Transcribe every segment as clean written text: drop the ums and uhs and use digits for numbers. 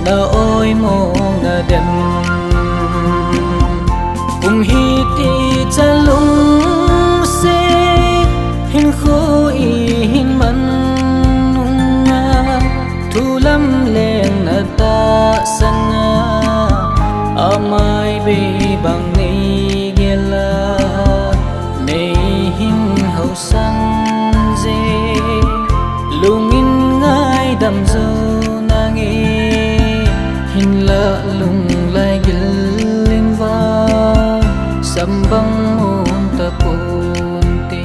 na oi mo na dem hi ti chalung se hin khu i hin man nga thulam leng na ta sanga amai be bang nei gela nei hin hau sang je lungin ngai dam zo nangi hin la lung lai gil linh va sambang mon ta ponte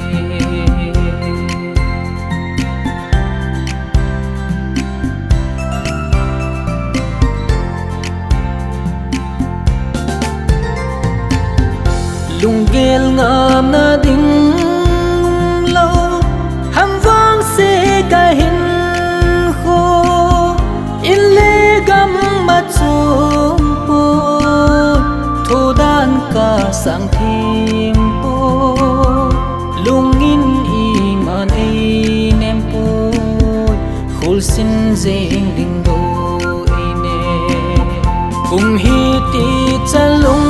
lung gel ngam na ding lâu ham vang se ka hin kho in le gam ma chum po thu dan ka sang thim po lungin i man e nem po khul sin jeng ding do ine kum hi ti chalung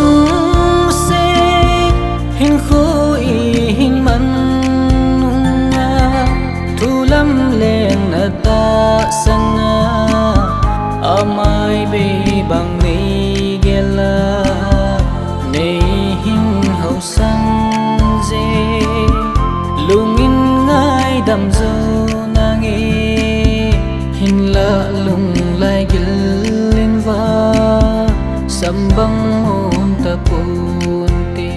se hin khu i hin man nga thulam leng na ta sanga amai be bang nei gela nei hin hau sang je lungin ngai dam zo nangi hin la lung lai gil linh va sambang mon ta ponte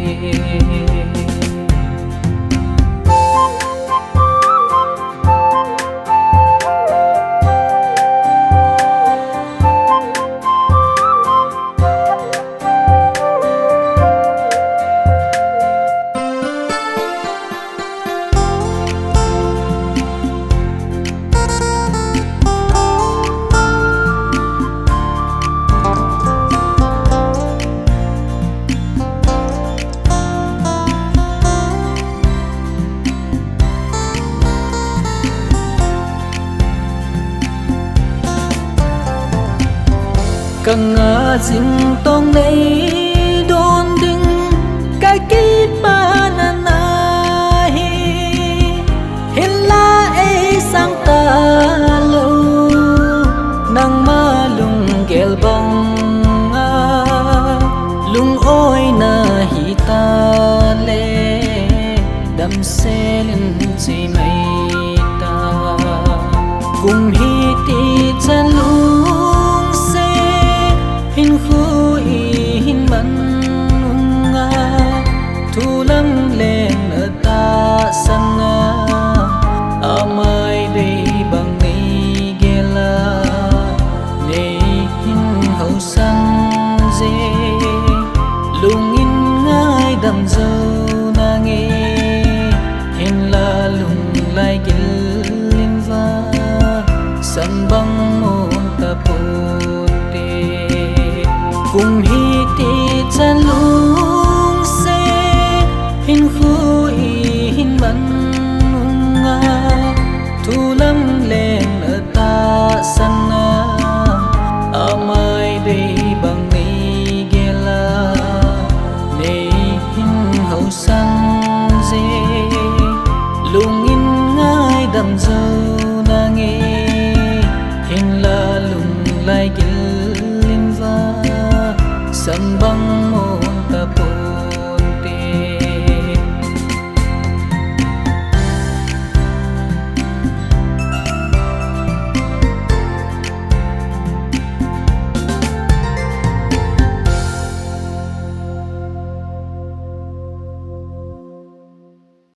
căng ngã dinh tông này đôn đinh cái kít ba na na hi hin la e sang ta lâu nang ma lung gel bang a lung oi na hi ta le đam se lên chi mai ta cùng hi ti chân lung hin khu i hin man nga thulam leng na ta sanga amai be bang nei gela nei hin hau sang je lungin ngai dam zo nangi hin la lung lai gil linh va sambang mon ta ponte cùng hi ti chalung se hin khu i hin man nga thulam leng na ta sanga amai be bang nei gela nei hin hau sang je lungin ngai dam zo nangi hin la lung lai gil linh va sambang mo